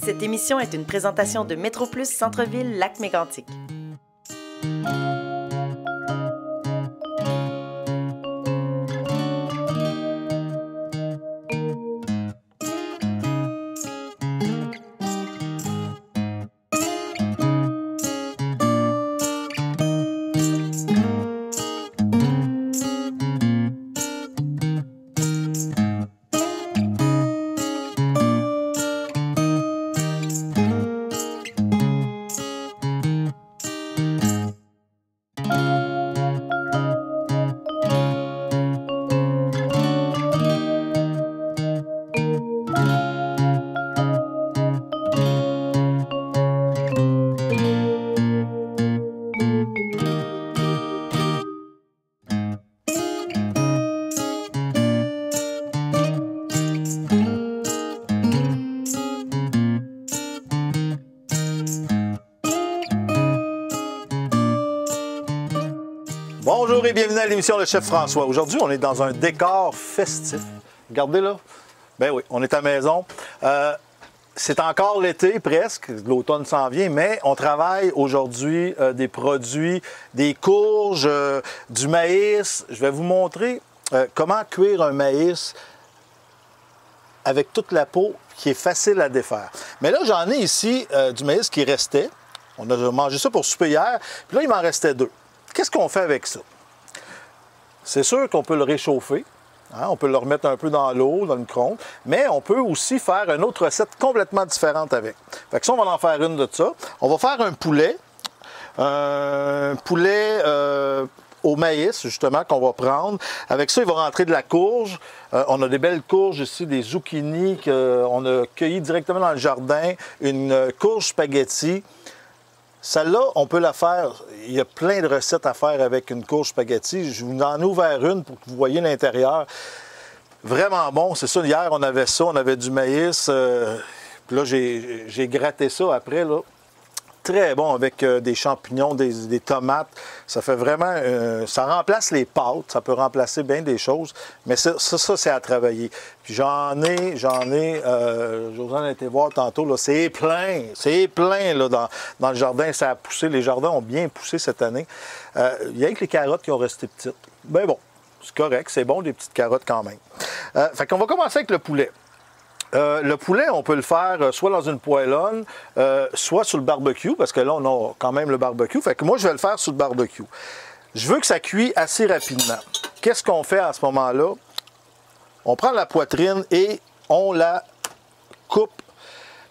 Cette émission est une présentation de Métroplus Centre-Ville Lac-Mégantic. Bonjour et bienvenue à l'émission Le Chef François. Aujourd'hui, on est dans un décor festif. Regardez là. Ben oui, on est à la maison. C'est encore l'été presque, l'automne s'en vient, mais on travaille aujourd'hui des produits, des courges, du maïs. Je vais vous montrer comment cuire un maïs avec toute la peau qui est facile à défaire. Mais là, j'en ai ici du maïs qui restait. On a mangé ça pour souper hier, puis là, il m'en restait deux. Qu'est-ce qu'on fait avec ça? C'est sûr qu'on peut le réchauffer. Hein? On peut le remettre un peu dans l'eau, dans le micro-ondes, mais on peut aussi faire une autre recette complètement différente avec. Fait que ça, on va en faire une de ça. On va faire un poulet. Un poulet au maïs, justement, qu'on va prendre. Avec ça, il va rentrer de la courge. On a des belles courges ici, des zucchini qu'on a cueillies directement dans le jardin. Une courge spaghetti. Celle-là, on peut la faire. Il y a plein de recettes à faire avec une courge spaghetti. Je vous en ai ouvert une pour que vous voyez l'intérieur. Vraiment bon. C'est ça, hier, on avait ça. On avait du maïs. Puis là, j'ai gratté ça après, là. Très bon avec des champignons, des tomates. Ça fait vraiment... ça remplace les pâtes. Ça peut remplacer bien des choses. Mais ça c'est à travailler. Puis j'en ai... Josiane a été voir tantôt, là. C'est plein là, dans le jardin. Ça a poussé. Les jardins ont bien poussé cette année. Il y a que les carottes qui ont resté petites. Ben bon, c'est correct. C'est bon, des petites carottes quand même. Fait qu'on va commencer avec le poulet. Le poulet, on peut le faire soit dans une poêlonne, soit sur le barbecue, parce que là, on a quand même le barbecue. Fait que moi, je vais le faire sur le barbecue. Je veux que ça cuise assez rapidement. Qu'est-ce qu'on fait à ce moment-là? On prend la poitrine et on la coupe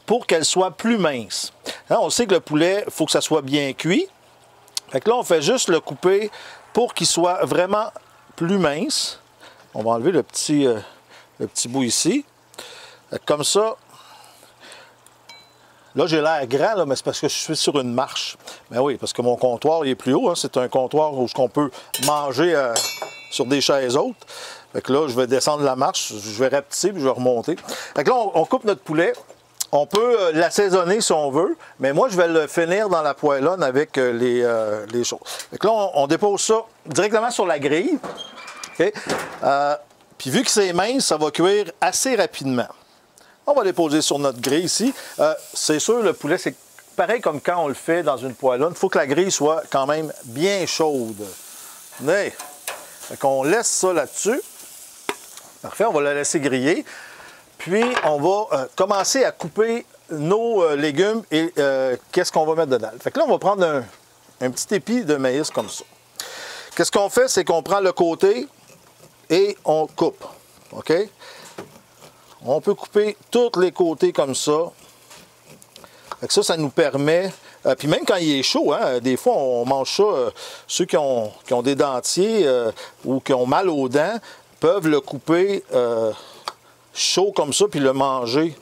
pour qu'elle soit plus mince. Hein, on sait que le poulet, il faut que ça soit bien cuit. Fait que là, on fait juste le couper pour qu'il soit vraiment plus mince. On va enlever le petit bout ici. Comme ça, là j'ai l'air grand, là, mais c'est parce que je suis sur une marche. Mais oui, parce que mon comptoir il est plus haut. Hein, c'est un comptoir où on peut manger sur des chaises hautes. Fait que là, je vais descendre la marche, je vais rapetisser puis je vais remonter. Fait que là, on coupe notre poulet. On peut l'assaisonner si on veut, mais moi, je vais le finir dans la poêlonne avec les choses. Fait que là, on dépose ça directement sur la grille. Okay? Puis vu que c'est mince, ça va cuire assez rapidement. On va les poser sur notre grille ici. C'est sûr, le poulet, c'est pareil comme quand on le fait dans une poêlonne. Il faut que la grille soit quand même bien chaude. Fait qu'on laisse ça là-dessus. Parfait, on va la laisser griller. Puis, on va commencer à couper nos légumes et qu'est-ce qu'on va mettre dedans. Fait que là, on va prendre un petit épi de maïs comme ça. Qu'est-ce qu'on fait? C'est qu'on prend le côté et on coupe. OK? On peut couper tous les côtés comme ça. Fait que ça nous permet... puis même quand il est chaud, hein, des fois, on mange ça. Ceux qui ont des dentiers ou qui ont mal aux dents peuvent le couper chaud comme ça puis le manger.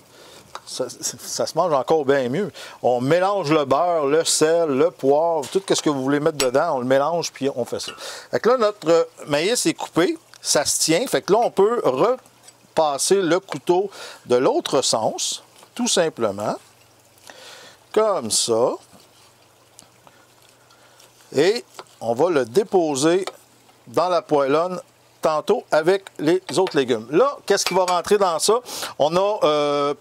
Ça se mange encore bien mieux. On mélange le beurre, le sel, le poivre, tout ce que vous voulez mettre dedans, on le mélange puis on fait ça. Fait que là, notre maïs est coupé. Ça se tient. Fait que là, on peut repasser le couteau de l'autre sens, tout simplement. Comme ça. Et on va le déposer dans la poêlonne tantôt avec les autres légumes. Là, qu'est-ce qui va rentrer dans ça? On a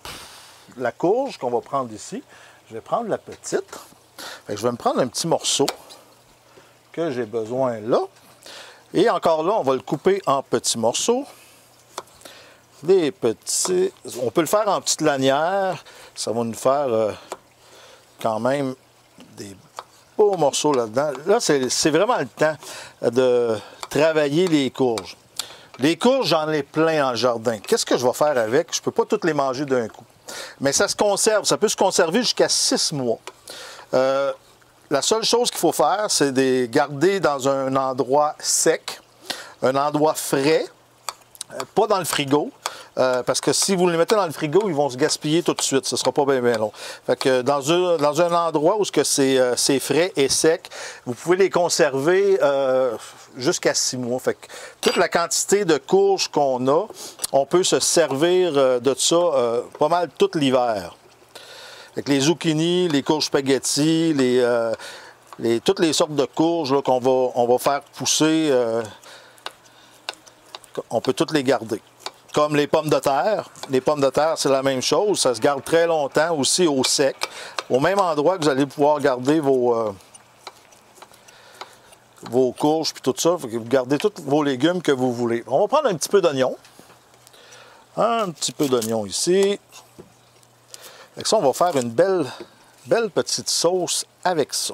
la courge qu'on va prendre ici. Je vais prendre la petite. Fait que je vais me prendre un petit morceau que j'ai besoin là. Et encore là, on va le couper en petits morceaux. Des petits... On peut le faire en petites lanières. Ça va nous faire quand même des beaux morceaux là-dedans. Là, c'est vraiment le temps de travailler les courges. Les courges, j'en ai plein en jardin. Qu'est-ce que je vais faire avec? Je ne peux pas toutes les manger d'un coup. Mais ça se conserve. Ça peut se conserver jusqu'à 6 mois. La seule chose qu'il faut faire, c'est de les garder dans un endroit sec, un endroit frais, pas dans le frigo. Parce que si vous les mettez dans le frigo, ils vont se gaspiller tout de suite. Ce ne sera pas bien long. Fait que dans un endroit où c'est frais et sec, vous pouvez les conserver jusqu'à 6 mois. Fait que toute la quantité de courges qu'on a, on peut se servir de ça pas mal tout l'hiver. Fait que les zucchini, les courges spaghetti, toutes les sortes de courges on va faire pousser, on peut toutes les garder. Comme les pommes de terre. Les pommes de terre, c'est la même chose. Ça se garde très longtemps aussi au sec. Au même endroit que vous allez pouvoir garder vos courges puis tout ça. Vous gardez tous vos légumes que vous voulez. On va prendre un petit peu d'oignon. Un petit peu d'oignon ici. Avec ça, on va faire une belle petite sauce avec ça.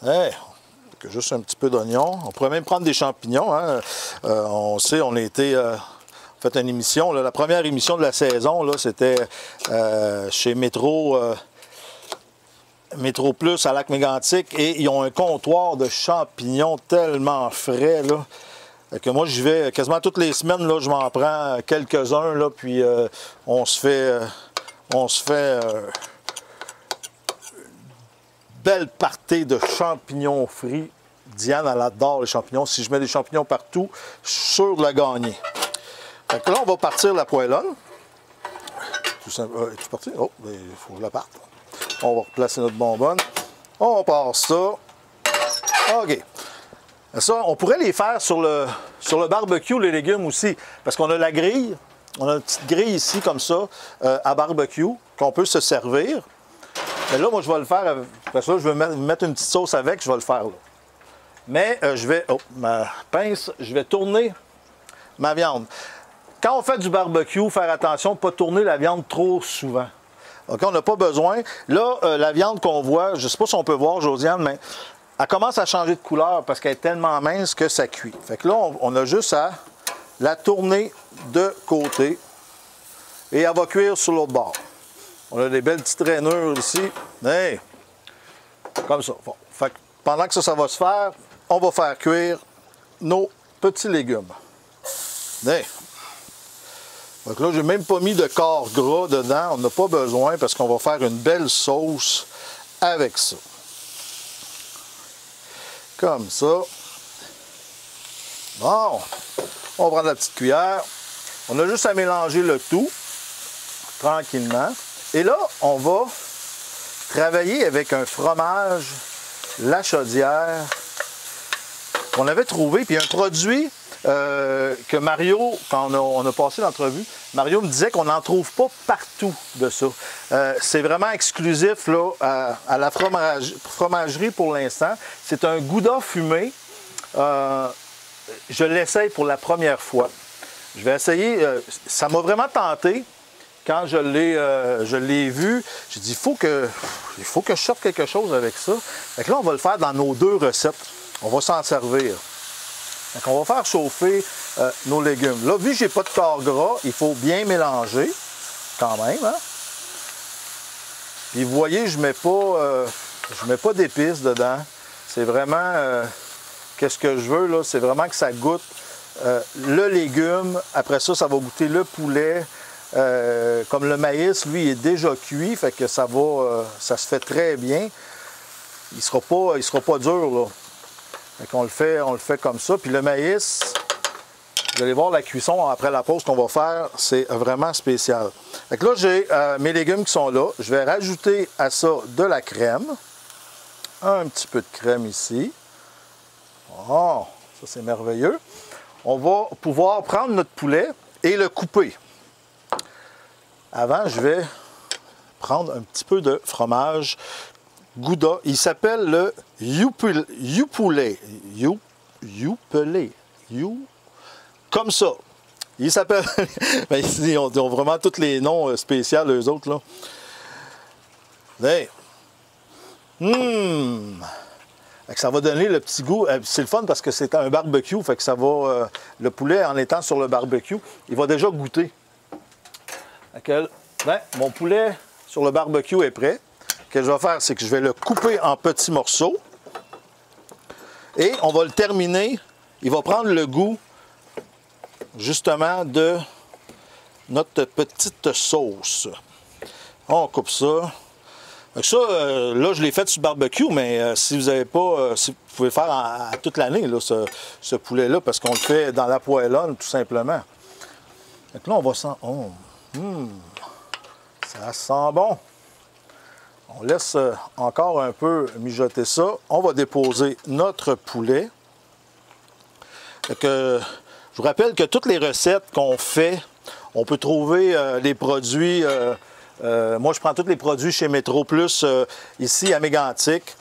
Hey. Juste un petit peu d'oignon. On pourrait même prendre des champignons. Hein. On sait, on a été fait une émission. Là, la première émission de la saison, c'était chez Métro Plus à Lac-Mégantic. Et ils ont un comptoir de champignons tellement frais. Là, que moi, j'y vais quasiment toutes les semaines. Là, je m'en prends quelques-uns. Là, puis on se fait belle partie de champignons frits. Diane, elle adore les champignons. Si je mets des champignons partout, je suis sûr de la gagner. Fait que là, on va partir la poêlonne. Es-tu parti? Oh, il faut que je la parte. On va replacer notre bonbonne. On part ça. OK. Ça, on pourrait les faire sur le barbecue, les légumes aussi. Parce qu'on a la grille. On a une petite grille ici, comme ça, à barbecue, qu'on peut se servir. Mais là, moi, je vais le faire, parce que là, je vais mettre une petite sauce avec, je vais le faire là. Mais je vais, ma pince, je vais tourner ma viande. Quand on fait du barbecue, faire attention de ne pas tourner la viande trop souvent. OK, on n'a pas besoin. Là, la viande qu'on voit, je ne sais pas si on peut voir, Josiane, mais elle commence à changer de couleur parce qu'elle est tellement mince que ça cuit. Fait que là, on a juste à la tourner de côté et elle va cuire sur l'autre bord. On a des belles petites rainures ici. Hey! Comme ça. Bon. Fait que pendant que ça va se faire, on va faire cuire nos petits légumes. Hey! Donc là, je n'ai même pas mis de corps gras dedans. On n'a pas besoin parce qu'on va faire une belle sauce avec ça. Comme ça. Bon. On va prendre la petite cuillère. On a juste à mélanger le tout tranquillement. Et là, on va travailler avec un fromage La Chaudière qu'on avait trouvé. Puis un produit que Mario, quand on a passé l'entrevue, Mario me disait qu'on n'en trouve pas partout de ça. C'est vraiment exclusif là, à la fromagerie pour l'instant. C'est un Gouda fumé. Je l'essaye pour la première fois. Je vais essayer. Ça m'a vraiment tenté. Quand je l'ai vu, j'ai dit, il faut que je sorte quelque chose avec ça. Fait que là, on va le faire dans nos 2 recettes. On va s'en servir. Donc, on va faire chauffer nos légumes. Là, vu que je n'ai pas de corps gras, il faut bien mélanger quand même. Hein? Puis vous voyez, je mets pas d'épices dedans. C'est vraiment, qu'est-ce que je veux, là? C'est vraiment que ça goûte le légume. Après ça, ça va goûter le poulet. Comme le maïs, lui, il est déjà cuit, fait que ça se fait très bien. Il sera pas dur, là. Fait qu'on le fait comme ça. Puis le maïs, vous allez voir la cuisson après la pause qu'on va faire, c'est vraiment spécial. Fait que là, j'ai mes légumes qui sont là. Je vais rajouter à ça de la crème. Un petit peu de crème ici. Oh, Ça, c'est merveilleux. On va pouvoir prendre notre poulet et le couper. Avant, je vais prendre un petit peu de fromage Gouda. Il s'appelle le Youpoulet. Youpoulet. Comme ça. Il s'appelle... Ils ont vraiment tous les noms spéciaux, eux autres, là. Hey. Ça va donner le petit goût. C'est le fun parce que c'est un barbecue. Fait que ça va... le poulet, en étant sur le barbecue, il va déjà goûter. Mon poulet sur le barbecue est prêt. Ce que je vais faire, c'est que je vais le couper en petits morceaux. Et on va le terminer. Il va prendre le goût, justement, de notre petite sauce. On coupe ça. Ça, là, je l'ai fait sur le barbecue, mais si vous n'avez pas... si vous pouvez le faire à toute l'année, ce poulet-là, parce qu'on le fait dans la poêlonne, tout simplement. Donc là, on va ça sent bon. On laisse encore un peu mijoter ça. On va déposer notre poulet. Je vous rappelle que toutes les recettes qu'on fait, on peut trouver les produits... moi, je prends tous les produits chez Métro Plus, ici à Mégantic.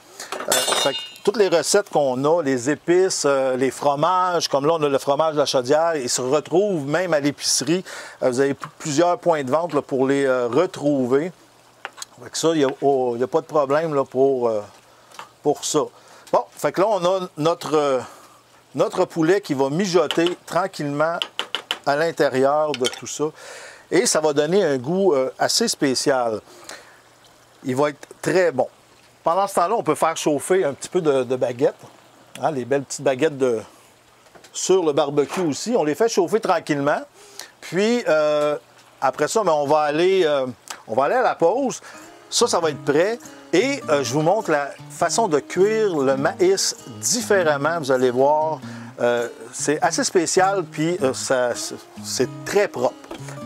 Toutes les recettes qu'on a, les épices, les fromages, comme là, on a le fromage de la Chaudière, ils se retrouvent même à l'épicerie. Vous avez plusieurs points de vente là, pour les retrouver. Avec ça, il n'y a pas de problème là, pour ça. Bon, fait que là, on a notre poulet qui va mijoter tranquillement à l'intérieur de tout ça. Et ça va donner un goût assez spécial. Il va être très bon. Pendant ce temps-là, on peut faire chauffer un petit peu de baguettes. Hein, les belles petites baguettes sur le barbecue aussi. On les fait chauffer tranquillement. Puis, après ça, on va aller à la pause. Ça va être prêt. Et je vous montre la façon de cuire le maïs différemment. Vous allez voir, c'est assez spécial, puis c'est très propre.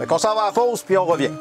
On s'en va à la pause, puis on revient.